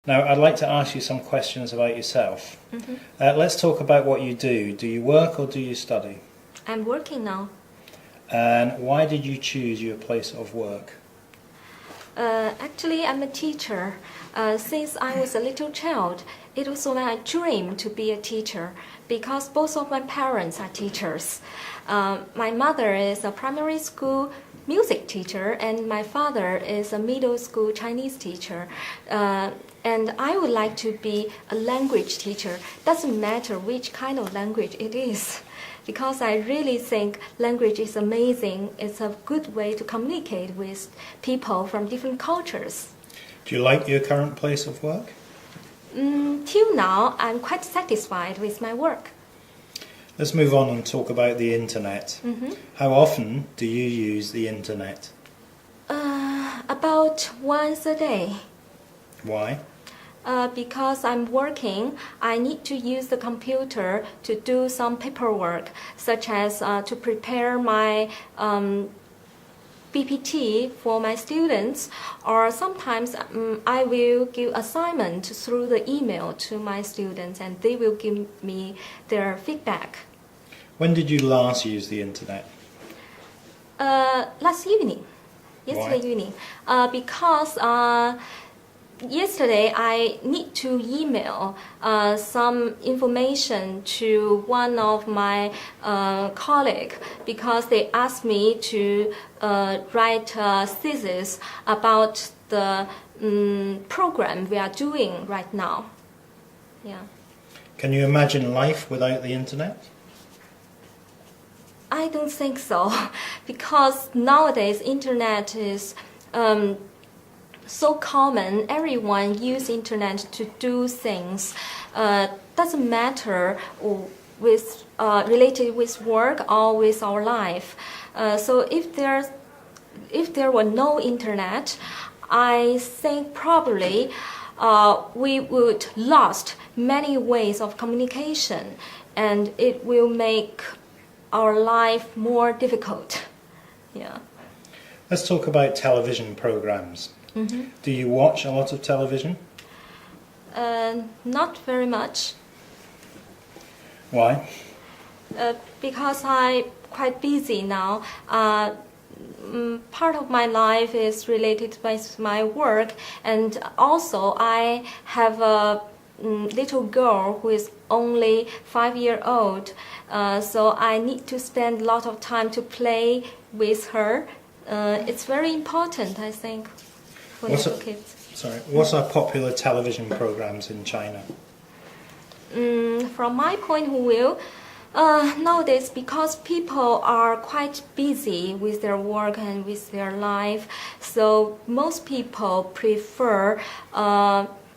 Now, I'd like to ask you some questions about yourself. Let's talk about what you do. Do you work or do you study? I'm working now. And why did you choose your place of work? Actually, I'm a teacher. Since I was a little child, it was my dream to be a teacher because both of my parents are teachers. My mother is a primary school music teacher and my father is a middle school Chinese teacher. And I would like to be a language teacher. Doesn't matter which kind of language it is. Because I really think language is amazing. It's a good way to communicate with people from different cultures. Do you like your current place of work? Till now, I'm quite satisfied with my work. Let's move on and talk about the internet. How often do you use the internet? About once a day. Why? Because I'm working, I need to use the computer to do some paperwork, such as to prepare my PPT for my students, or sometimes I will give assignment through the email to my students and they will give me their feedback. When did you last use the internet? Last evening. Yesterday evening. Because yesterday I need to email some information to one of my colleagues because they asked me to write a thesis about the program we are doing right now. Yeah. Can you imagine life without the internet? I don't think so, because nowadays internet is so common. Everyone use internet to do things. Doesn't matter with related with work or with our life. So if there were no internet, I think probably we would lost many ways of communication, and it will make our life more difficult. Yeah. Let's talk about television programs. Do you watch a lot of television? Not very much. Why? Because I'm quite busy now. Part of my life is related with my work, and also I have a little girl who is only 5 years old. So I need to spend a lot of time to play with her. It's very important, I think, for little kids. What are popular television programs in China? From my point of view, nowadays, because people are quite busy with their work and with their life, so most people prefer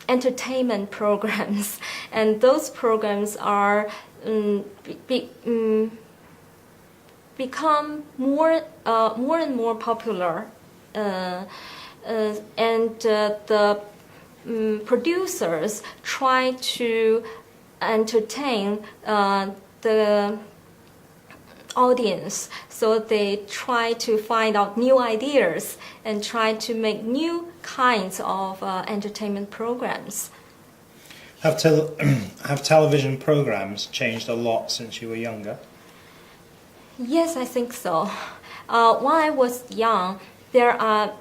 entertainment programs, and those programs are become more and more popular, and the producers try to entertain the audience, so they try to find out new ideas and try to make new kinds of entertainment programs. Have television programs changed a lot since you were younger? Yes, I think so. When I was young, there are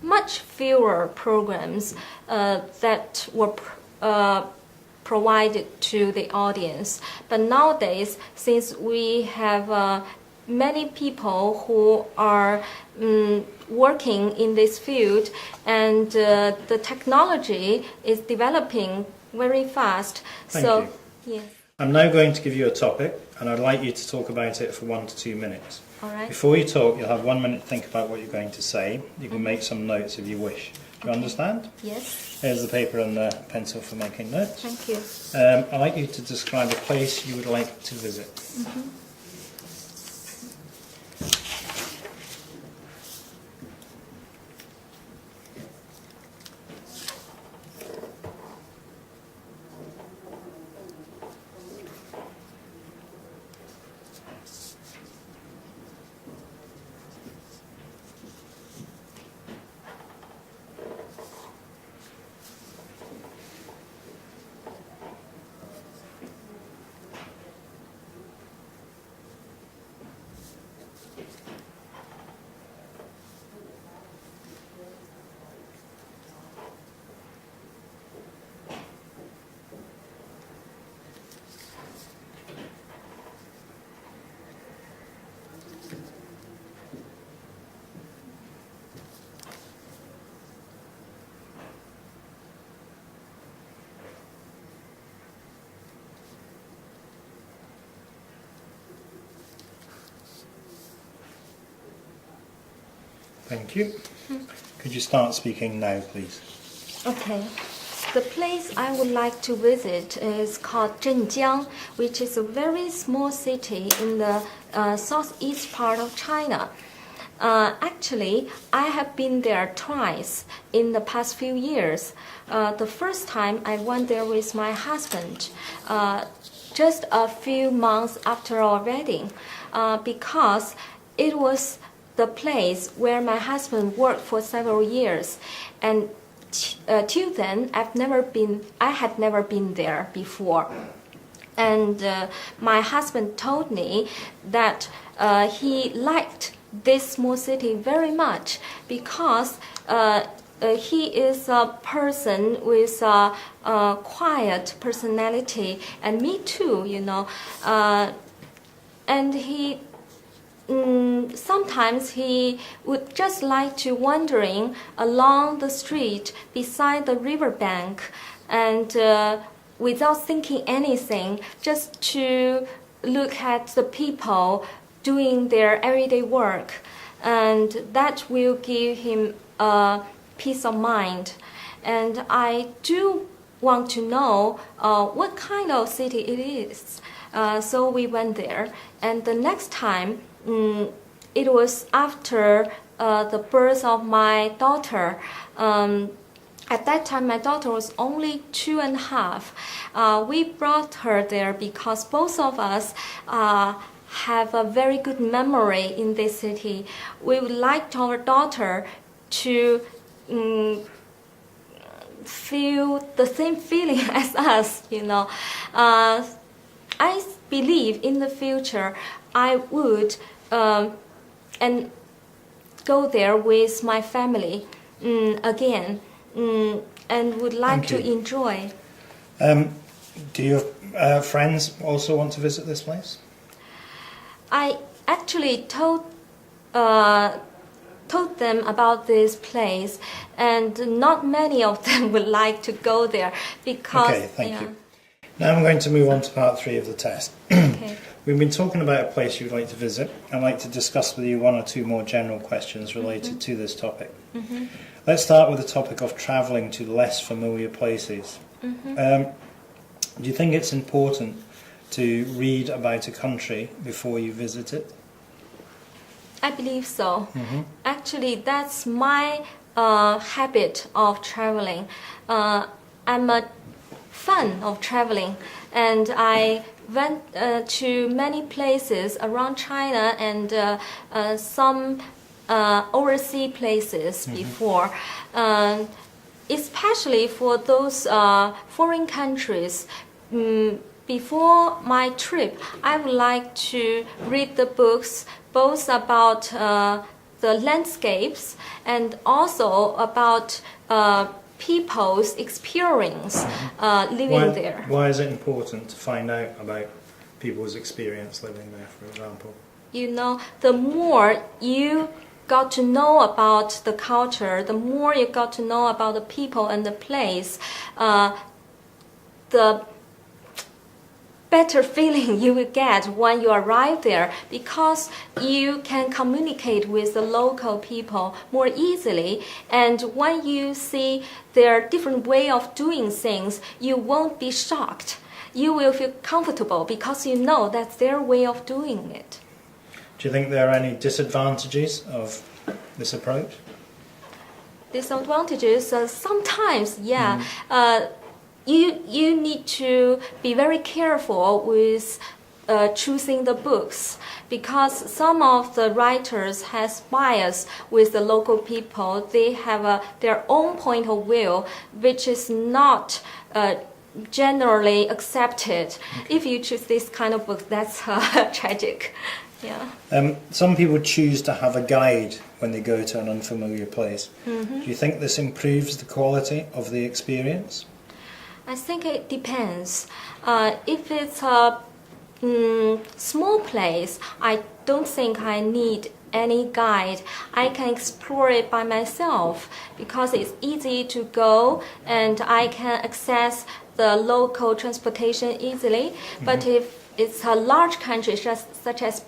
much fewer programs that were provided to the audience. But nowadays, since we have many people who are working in this field, and the technology is developing very fast. Thank you. Yes. I'm now going to give you a topic, and I'd like you to talk about it for 1 to 2 minutes. All right. Before you talk, you'll have 1 minute to think about what you're going to say. You can make some notes if you wish. Do you understand? Yes. Here's the paper and the pencil for making notes. Thank you. I'd like you to describe a place you would like to visit. Thank you. Could you start speaking now, please? Okay. The place I would like to visit is called Zhenjiang, which is a very small city in the southeast part of China. Actually, I have been there twice in the past few years. The first time I went there with my husband, just a few months after our wedding, because it was the place where my husband worked for several years, and till then I had never been there before. And my husband told me that he liked this small city very much because he is a person with a quiet personality, and me too, and he sometimes he would just like to wandering along the street beside the riverbank, and without thinking anything, just to look at the people doing their everyday work, and that will give him a peace of mind. And I do want to know what kind of city it is. So we went there, and the next time, it was after the birth of my daughter. At that time, my daughter was only 2.5. We brought her there because both of us have a very good memory in this city. We would like our daughter to feel the same feeling as us, I believe in the future I would and go there with my family again, and would like to enjoy. Do your friends also want to visit this place? I actually told them about this place, and not many of them would like to go there because. Okay, thank you. Now I'm going to move on to part 3 of the test. Okay. We've been talking about a place you'd like to visit. I'd like to discuss with you 1 or 2 more general questions related to this topic. Let's start with the topic of travelling to less familiar places. Do you think it's important to read about a country before you visit it? I believe so. Actually, that's my habit of traveling. I'm a fan of traveling, and I went to many places around China and some overseas places before, especially for those foreign countries. Before my trip, I would like to read the books both about the landscapes and also about people's experience living there. Why is it important to find out about people's experience living there, for example? The more you got to know about the culture, the more you got to know about the people and the place, the better feeling you will get when you arrive there, because you can communicate with the local people more easily, and when you see their different way of doing things, you won't be shocked. You will feel comfortable because you know that's their way of doing it. Do you think there are any disadvantages of this approach? Disadvantages? Sometimes, yeah. You need to be very careful with choosing the books, because some of the writers has bias with the local people. They have their own point of view, which is not generally accepted. Okay. If you choose this kind of book, that's tragic. Yeah. Some people choose to have a guide when they go to an unfamiliar place. Do you think this improves the quality of the experience? I think it depends. If it's a small place, I don't think I need any guide. I can explore it by myself because it's easy to go and I can access the local transportation easily. But if it's a large country such as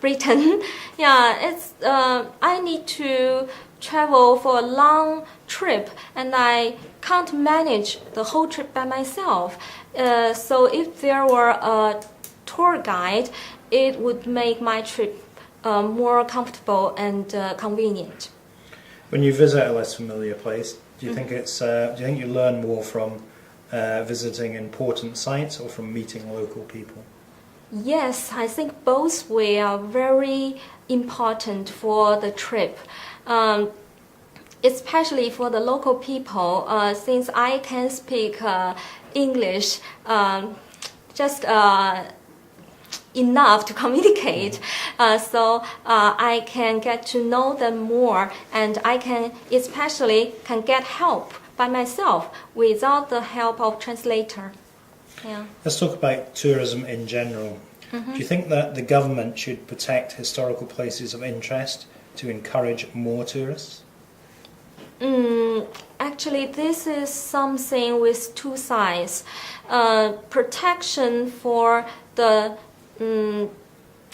Britain. Yeah, it's I need to travel for a long trip, and I can't manage the whole trip by myself. So if there were a tour guide, it would make my trip more comfortable and convenient. When you visit a less familiar place, do you think do you think you learn more from visiting important sites or from meeting local people? Yes, I think both way are very important for the trip. Especially for the local people, since I can speak English just enough to communicate, so I can get to know them more, and I can especially can get help by myself without the help of translator. Yeah. Let's talk about tourism in general. Do you think that the government should protect historical places of interest to encourage more tourists? Actually, this is something with two sides. Protection for the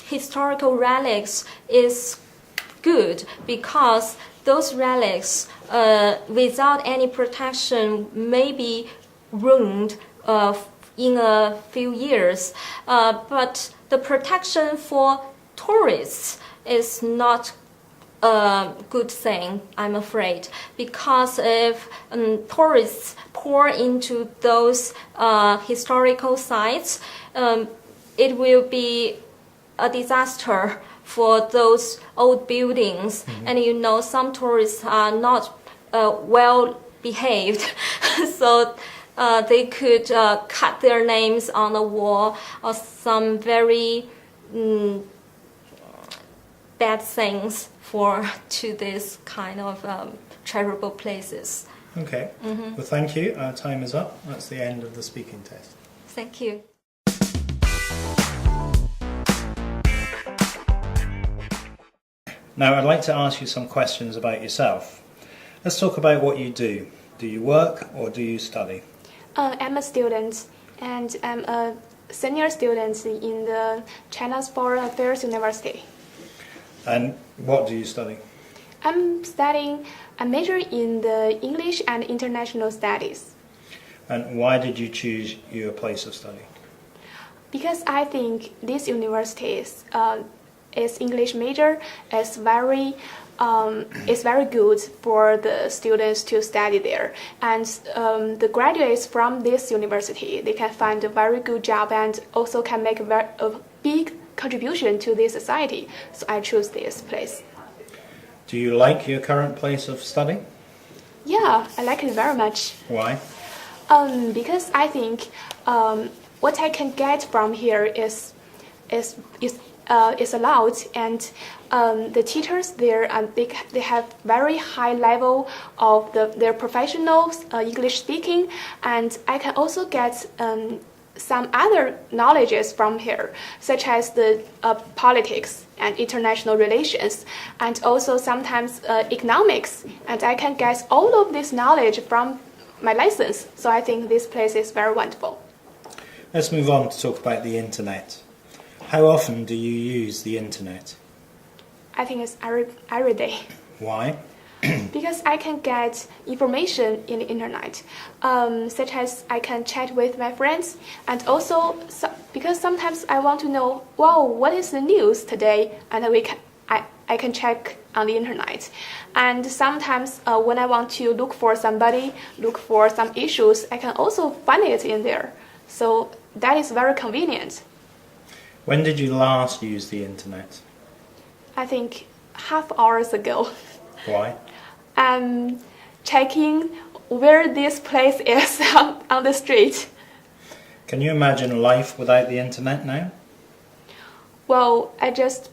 historical relics is good because those relics, without any protection, may be ruined in a few years. But the protection for tourists is not a good thing, I'm afraid, because if tourists pour into those historical sites, it will be a disaster for those old buildings. And you know, some tourists are not well behaved, so they could cut their names on the wall or some very bad things to this kind of terrible places. Okay. Well, thank you. Our time is up. That's the end of the speaking test. Thank you. Now, I'd like to ask you some questions about yourself. Let's talk about what you do. Do you work or do you study? I'm a student, and I'm a senior student in the China's Foreign Affairs University. And what do you study? I'm studying a major in the English and International Studies. And why did you choose your place of study? Because I think this university is English major is very good for the students to study there, and the graduates from this university, they can find a very good job and also can make a big contribution to this society. So I choose this place. Do you like your current place of study? Yeah, I like it very much. Why? Because I think what I can get from here is allowed, and the teachers there, they have very high level of their professional English speaking, and I can also get some other knowledges from here, such as the politics and international relations, and also sometimes economics, and I can get all of this knowledge from my lessons. So I think this place is very wonderful. Let's move on to talk about the internet. How often do you use the internet? I think it's every day. Why? Because I can get information in the internet, such as I can chat with my friends, and also because sometimes I want to know, wow, what is the news today, and I can check on the internet. And sometimes when I want to look for somebody, look for some issues, I can also find it in there. So that is very convenient. When did you last use the internet? I think half hours ago. Why? I'm checking where this place is on the street. Can you imagine life without the internet now? Well, that is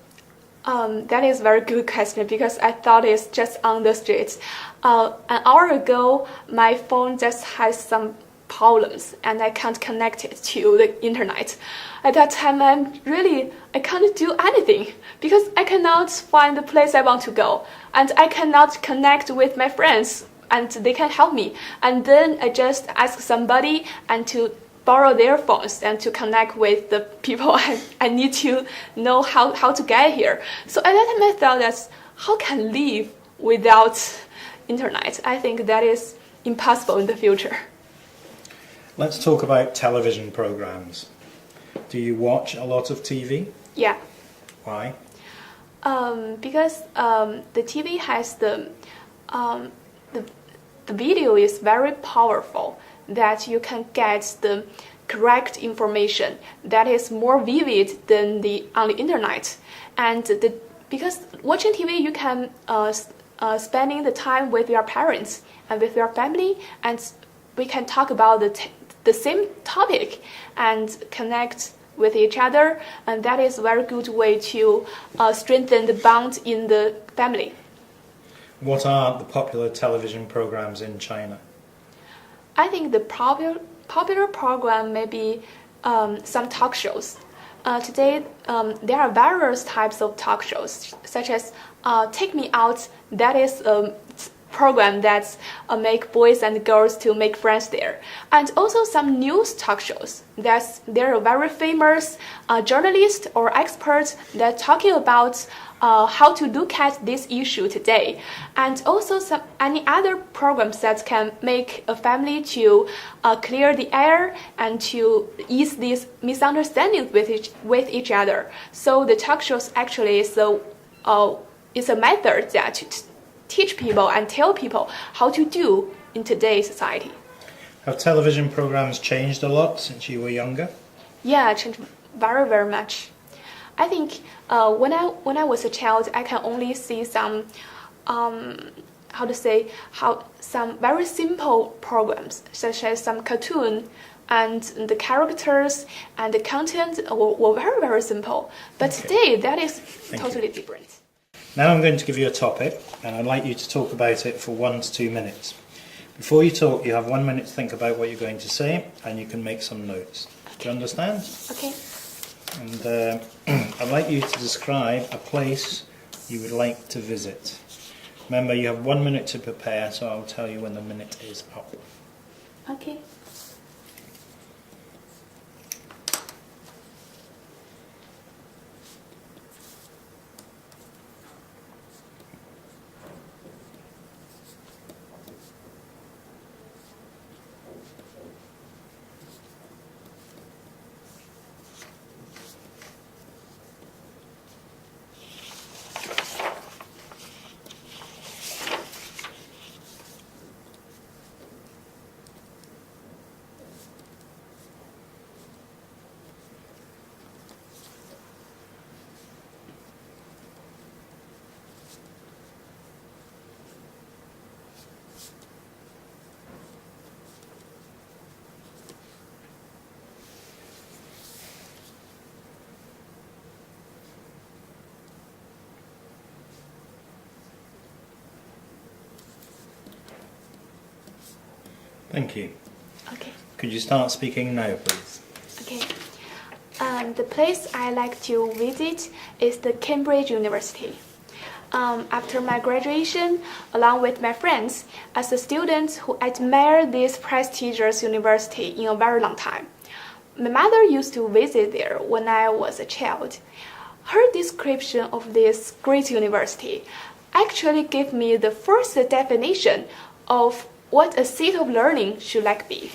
a very good question, because I thought it's just on the street. An hour ago, my phone just has some problems and I can't connect it to the internet. At that time, I can't do anything because I cannot find the place I want to go, and I cannot connect with my friends and they can help me. And then I just ask somebody and to borrow their phones and to connect with the people I need to know how to get here. So at that time I thought that how can live without internet? I think that is impossible in the future. Let's talk about television programs. Do you watch a lot of TV? Yeah. Why? Because the TV has the video is very powerful, that you can get the correct information that is more vivid than on the internet. And because watching TV, you can spending the time with your parents and with your family, and we can talk about the same topic and connect with each other, and that is a very good way to strengthen the bond in the family. What are the popular television programs in China? I think the popular program may be some talk shows. Today, there are various types of talk shows, such as Take Me Out. That is a program that make boys and girls to make friends there. And also some news talk shows. There are very famous journalists or experts that talking about how to look at this issue today, and also any other programs that can make a family to clear the air and to ease these misunderstandings with each other. So the talk shows actually is a method that to teach people and tell people how to do in today's society. Have television programs changed a lot since you were younger? Yeah, changed very, very much. I think when I was a child, I can only see some some very simple programs, such as some cartoon, and the characters and the content were very, very simple. But today, that is totally different. Now I'm going to give you a topic, and I'd like you to talk about it for 1 to 2 minutes. Before you talk, you have 1 minute to think about what you're going to say, and you can make some notes. Do you understand? Okay. And I'd like you to describe a place you would like to visit. Remember, you have 1 minute to prepare, so I'll tell you when the minute is up. Okay. Thank you. Okay. Could you start speaking now, please? Okay. The place I like to visit is the Cambridge University. After my graduation, along with my friends, as a student who admire this prestigious university in a very long time. My mother used to visit there when I was a child. Her description of this great university actually gave me the first definition of what a seat of learning should like be.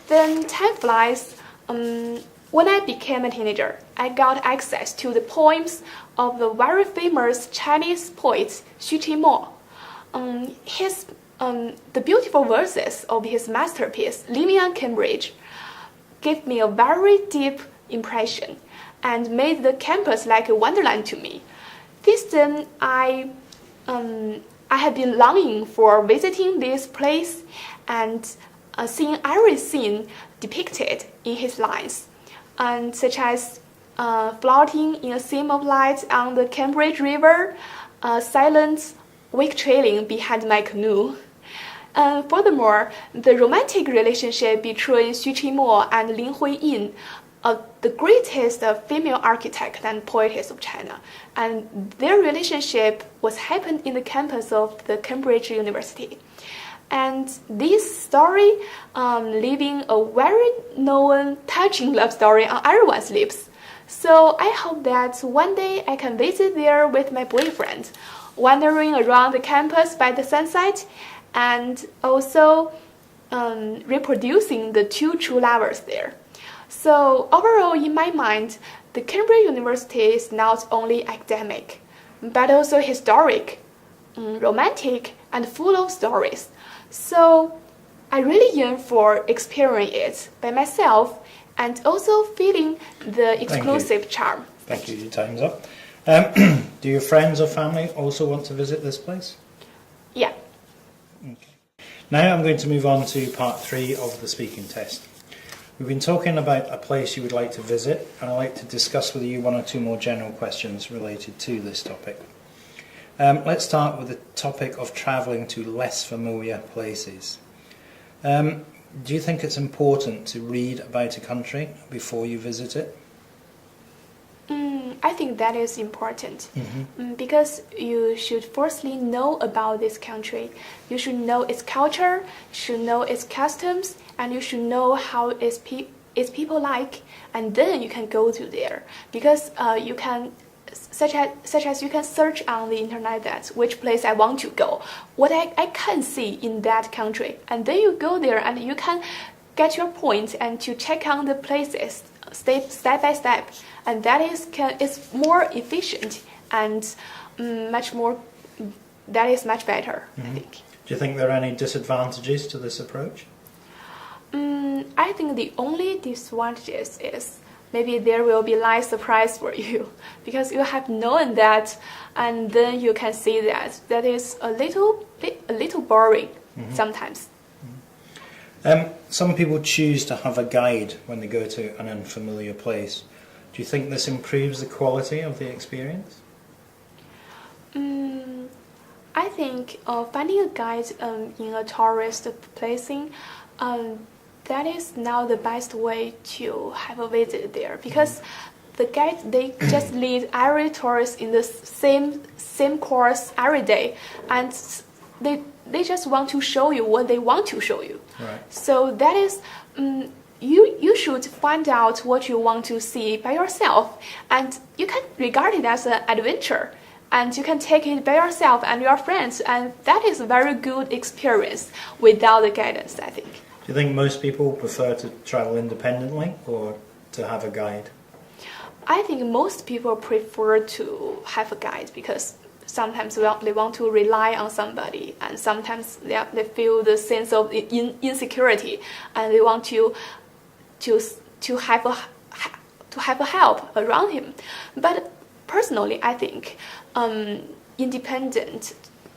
Then time flies. When I became a teenager, I got access to the poems of the very famous Chinese poet Xu Qimo. The beautiful verses of his masterpiece, Living on Cambridge, gave me a very deep impression and made the campus like a wonderland to me. Since then, I have been longing for visiting this place and seeing every scene depicted in his lines, such as floating in a seam of light on the Cambridge River, silent wake trailing behind my canoe. Furthermore, the romantic relationship between Xu Qimo and Lin Huiyin, the greatest female architect and poetess of China, and their relationship was happened in the campus of the Cambridge University. And this story leaving a very known, touching love story on everyone's lips. So I hope that one day I can visit there with my boyfriend, wandering around the campus by the sunset, and also reproducing the two true lovers there. So overall, in my mind, the Cambridge University is not only academic, but also historic, romantic, and full of stories. So I really yearn for experiencing it by myself and also feeling the exclusive charm. Thank you. Your time's up. Do your friends or family also want to visit this place? Yeah. Okay. Now I'm going to move on to part 3 of the speaking test. We've been talking about a place you would like to visit, and I'd like to discuss with you 1 or 2 more general questions related to this topic. Let's start with the topic of travelling to less familiar places. Do you think it's important to read about a country before you visit it? I think that is important because you should firstly know about this country. You should know its culture, you should know its customs, and you should know how its people like, and then you can go to there. Because you can, such as you can search on the internet that which place I want to go, what I can see in that country, and then you go there and you can get your point and to check on the places step by step, and that is more efficient and much better. I think. Do you think there are any disadvantages to this approach? I think the only disadvantages is maybe there will be light surprise for you because you have known that, and then you can see that is a little boring sometimes. Some people choose to have a guide when they go to an unfamiliar place. Do you think this improves the quality of the experience? I think finding a guide in a tourist placing, that is now the best way to have a visit there because the guides, they just lead every tourist in the same course every day, and they just want to show you what they want to show you. Right. So that is you should find out what you want to see by yourself, and you can regard it as an adventure, and you can take it by yourself and your friends, and that is a very good experience without the guidance, I think. Do you think most people prefer to travel independently or to have a guide? I think most people prefer to have a guide because sometimes they want to rely on somebody, and sometimes they feel the sense of insecurity, and they want to have a help around him. But personally, I think independent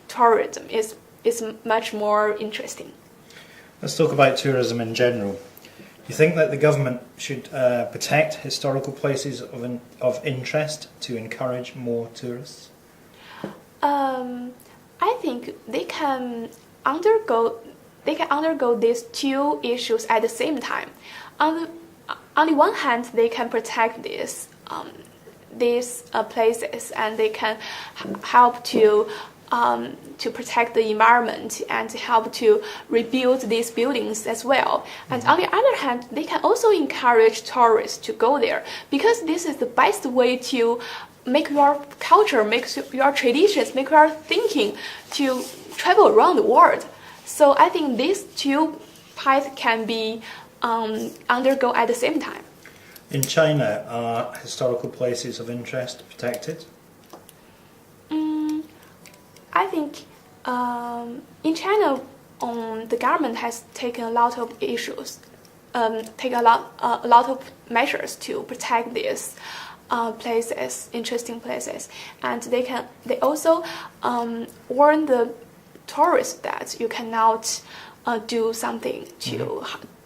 tourism is much more interesting. Let's talk about tourism in general. Do you think that the government should protect historical places of interest to encourage more tourists? I think they can undergo these two issues at the same time. On the one hand, they can protect these places, and they can help to protect the environment and help to rebuild these buildings as well. And on the other hand, they can also encourage tourists to go there because this is the best way to make your culture, make your traditions, make your thinking to travel around the world. So I think these two paths can be undergo at the same time. In China, are historical places of interest protected? I think in China, the government has taken a lot of issues, a lot of measures to protect these places, interesting places, and they also warn the tourists that you cannot do something to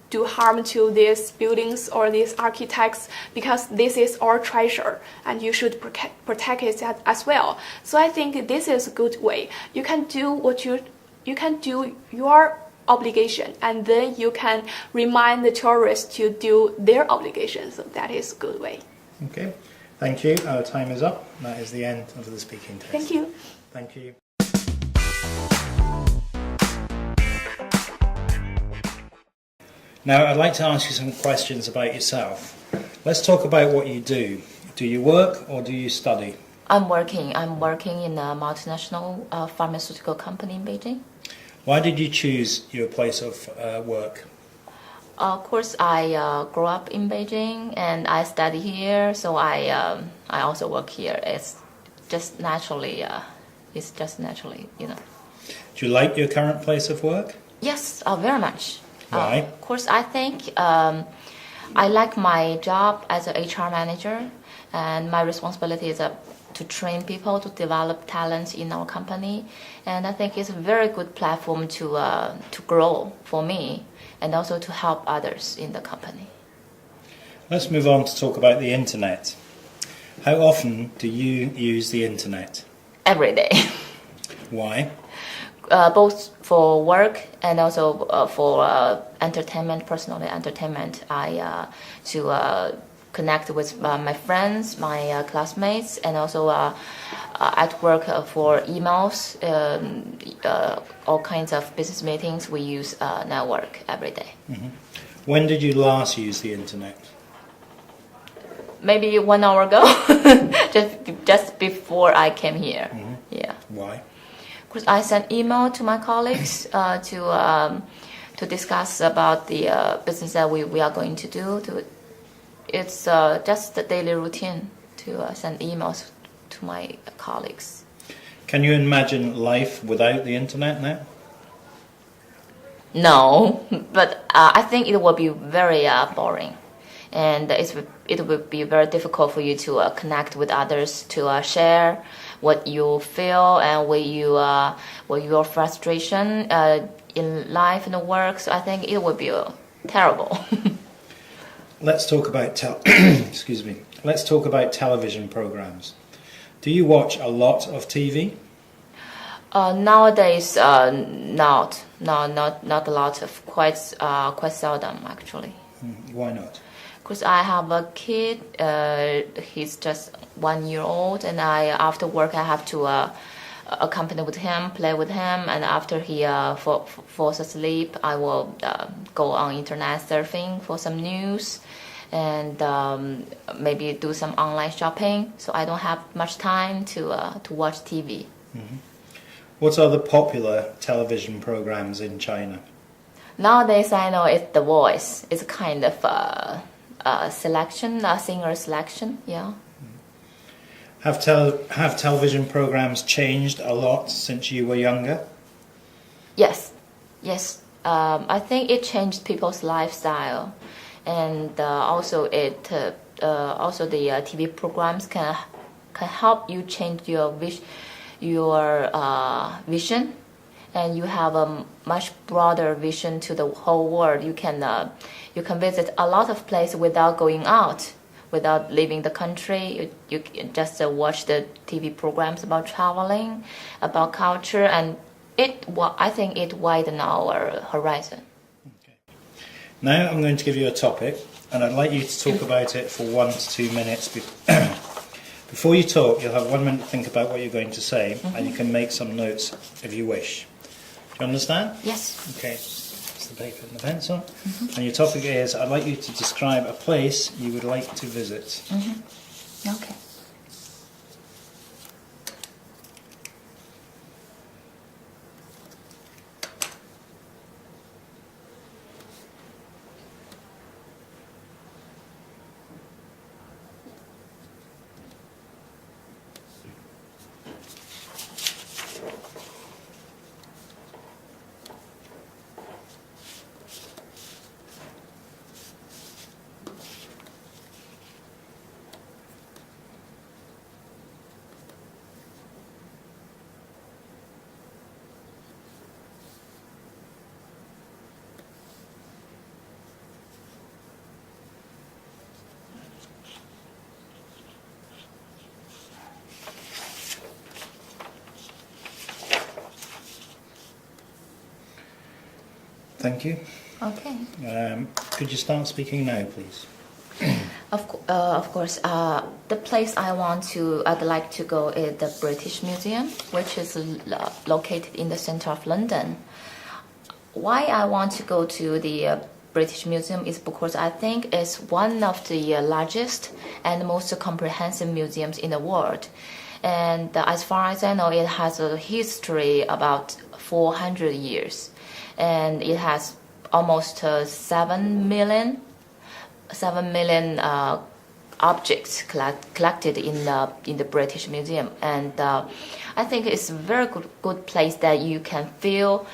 do harm to these buildings or these architects because this is our treasure and you should protect it as well. So I think this is a good way. You can do your obligation, and then you can remind the tourists to do their obligation. So that is a good way. Okay, thank you. Our time is up. That is the end of the speaking test. Thank you. Thank you. Now, I'd like to ask you some questions about yourself. Let's talk about what you do. Do you work or do you study? I'm working. I'm working in a multinational pharmaceutical company in Beijing. Why did you choose your place of work? Of course, I grew up in Beijing and I study here, so I also work here. It's just naturally, you know. Do you like your current place of work? Yes, very much. Why? Of course, I think I like my job as an HR manager, and my responsibility is to train people to develop talents in our company. And I think it's a very good platform to grow for me and also to help others in the company. Let's move on to talk about the internet. How often do you use the internet? Every day. Why? Both for work and also for entertainment, personal entertainment. To connect with my friends, my classmates, and also at work for emails, all kinds of business meetings. We use network every day. Mm-hmm. When did you last use the internet? Maybe 1 hour ago, just before I came here. Mm-hmm. Yeah. Why? Because I sent email to my colleagues to discuss about the business that we are going to do. It's just the daily routine to send emails to my colleagues. Can you imagine life without the internet now? No, but I think it will be very boring, and it will be very difficult for you to connect with others, to share what you feel and what your frustration in life and work. So I think it would be terrible. Let's talk about excuse me. Let's talk about television programs. Do you watch a lot of TV? Nowadays, not a lot of quite seldom actually. Why not? Because I have a kid. He's just 1 year old, and after work I have to accompany with him, play with him, and after he falls asleep, I will go on internet surfing for some news, and maybe do some online shopping. So I don't have much time to watch TV. Mm-hmm. What are the popular television programs in China? Nowadays, I know it's The Voice. It's kind of selection, singer selection. Yeah. Have television programs changed a lot since you were younger? Yes. I think it changed people's lifestyle, and also the TV programs can help you change your vision, and you have a much broader vision to the whole world. You can visit a lot of places without going out, without leaving the country. You can just watch the TV programs about traveling, about culture, and I think it widened our horizon. Okay. Now I'm going to give you a topic, and I'd like you to talk about it for 1 to 2 minutes. Before you talk, you'll have 1 minute to think about what you're going to say, and you can make some notes if you wish. Do you understand? Yes. Okay. It's the paper and the pencil. And your topic is, I'd like you to describe a place you would like to visit. Okay. Thank you. Okay. Could you start speaking now, please? Of course. The place I'd like to go is the British Museum, which is located in the center of London. Why I want to go to the British Museum is because I think it's one of the largest and most comprehensive museums in the world. And as far as I know, it has a history about 400 years, and it has almost 7 million objects collected in the British Museum. And I think it's a very good place that you can feel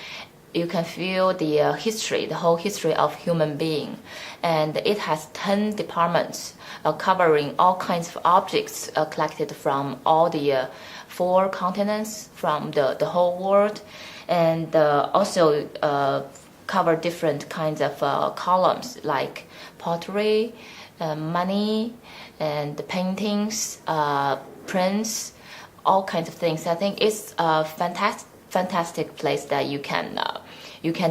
the history, the whole history of human being. And it has 10 departments covering all kinds of objects collected from all the 4 continents, from the whole world, and also cover different kinds of columns like pottery, money, and paintings, prints, all kinds of things. I think it's a fantastic place that you can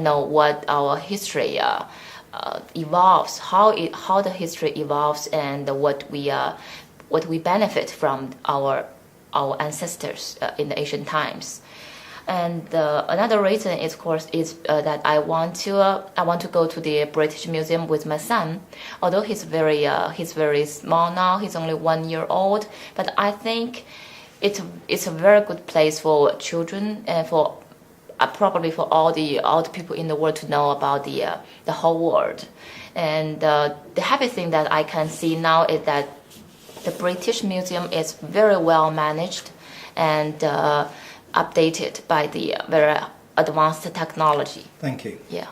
know what our history evolves, how the history evolves, and what we benefit from our ancestors in the ancient times. And another reason, is, of course, is that I want to go to the British Museum with my son. Although he's very small now, he's only 1 year old, but I think it's a very good place for children and for probably for all the people in the world to know about the whole world. And the happy thing that I can see now is that the British Museum is very well managed and updated by the very advanced technology. Thank you. Yeah.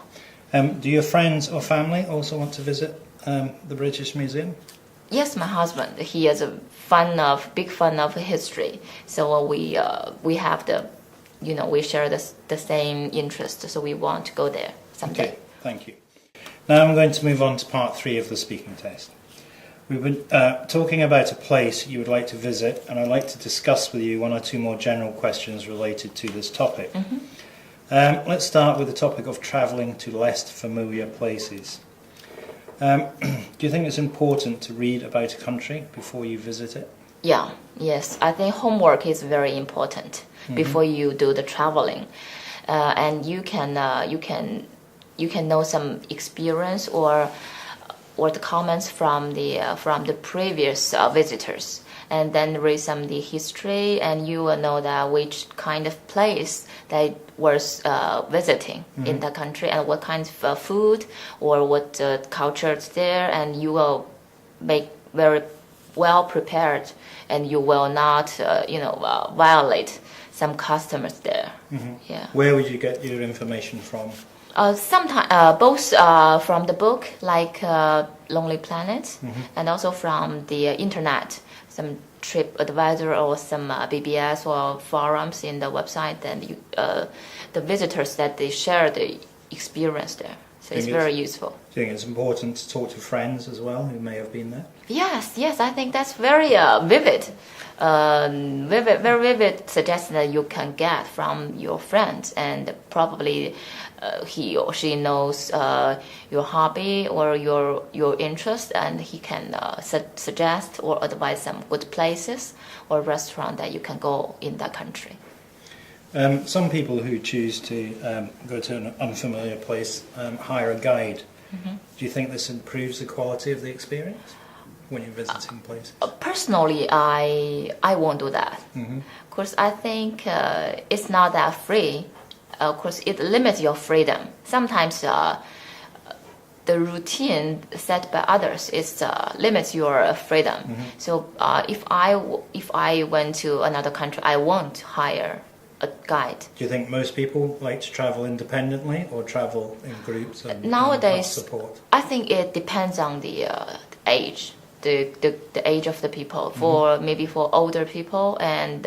Do your friends or family also want to visit the British Museum? Yes, my husband. He is a big fan of history. So we have we share the same interest. So we want to go there someday. Okay, thank you. Now I'm going to move on to part 3 of the speaking test. We've been talking about a place you would like to visit, and I'd like to discuss with you 1 or 2 more general questions related to this topic. Mm-hmm. Let's start with the topic of travelling to less familiar places. Do you think it's important to read about a country before you visit it? Yes. I think homework is very important before you do the traveling, and you can know some experience or the comments from the previous visitors, and then read some of the history, and you will know that which kind of place they were visiting in the country, and what kinds of food or what culture is there, and you will make very well prepared, and you will not violate some customers there. Yeah. Where would you get your information from? Sometimes both from the book, like Lonely Planet, and also from the internet, some trip advisor or some BBS or forums in the website, and the visitors that they share the experience there. So it's very useful. Do you think it's important to talk to friends as well who may have been there? Yes, I think that's very vivid. Very vivid suggestion that you can get from your friends, and probably he or she knows your hobby or your interest, and he can suggest or advise some good places or restaurant that you can go in that country. Some people who choose to go to an unfamiliar place hire a guide. Do you think this improves the quality of the experience when you're visiting places? Personally, I won't do that. Of course, I think it's not that free. Of course, it limits your freedom. Sometimes the routine set by others limits your freedom. So if I went to another country, I won't hire a guide. Do you think most people like to travel independently or travel in groups and nowadays support? I think it depends on the age, the age of the people. For older people, and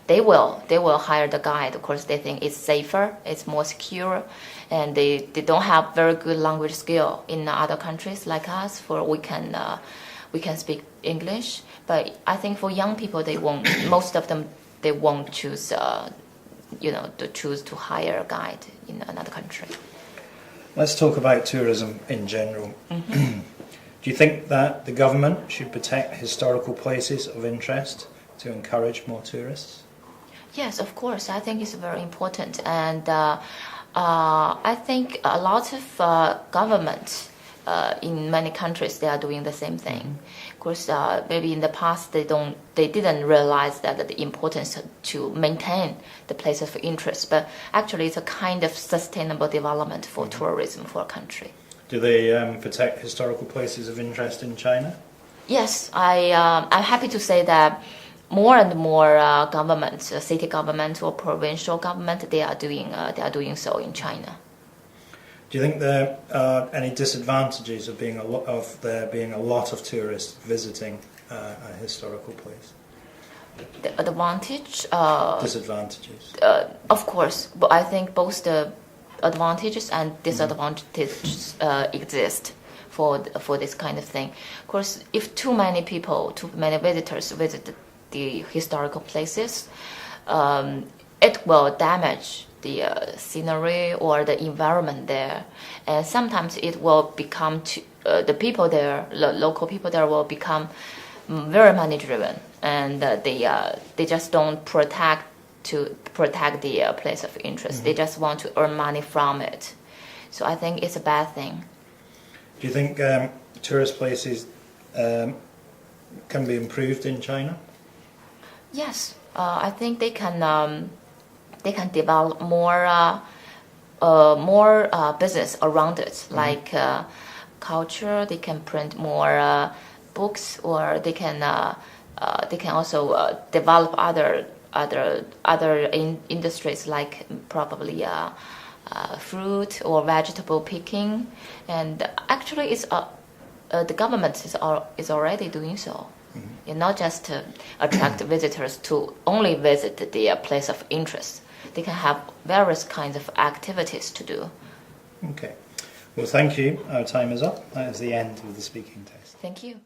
they will hire the guide. Of course, they think it's safer, it's more secure, and they don't have very good language skill in other countries like us. For we can speak English, but I think for young people, they won't. Most of them, they won't choose to hire a guide in another country. Let's talk about tourism in general. Do you think that the government should protect historical places of interest to encourage more tourists? Yes, of course. I think it's very important, and I think a lot of governments in many countries they are doing the same thing. Of course, maybe in the past they didn't realize that the importance to maintain the place of interest. But actually, it's a kind of sustainable development for tourism for a country. Do they protect historical places of interest in China? Yes, I'm happy to say that more and more governments, city government or provincial government, they are doing so in China. Do you think there are any disadvantages of there being a lot of tourists visiting a historical place? The advantage, Disadvantages. of course, but I think both the advantages and disadvantages exist for this kind of thing. Of course, if too many visitors visit the historical places, it will damage the scenery or the environment there, and sometimes it will become the people there, the local people there, will become very money driven, and they just don't protect the place of interest. They just want to earn money from it. So I think it's a bad thing. Do you think tourist places can be improved in China? Yes, I think they can develop more business around it, like culture. They can print more books, or they can also develop other industries, like probably fruit or vegetable picking. And actually, it's the government is already doing so. And not just to attract visitors to only visit the place of interest. They can have various kinds of activities to do. Okay. Well, thank you. Our time is up. That is the end of the speaking test. Thank you.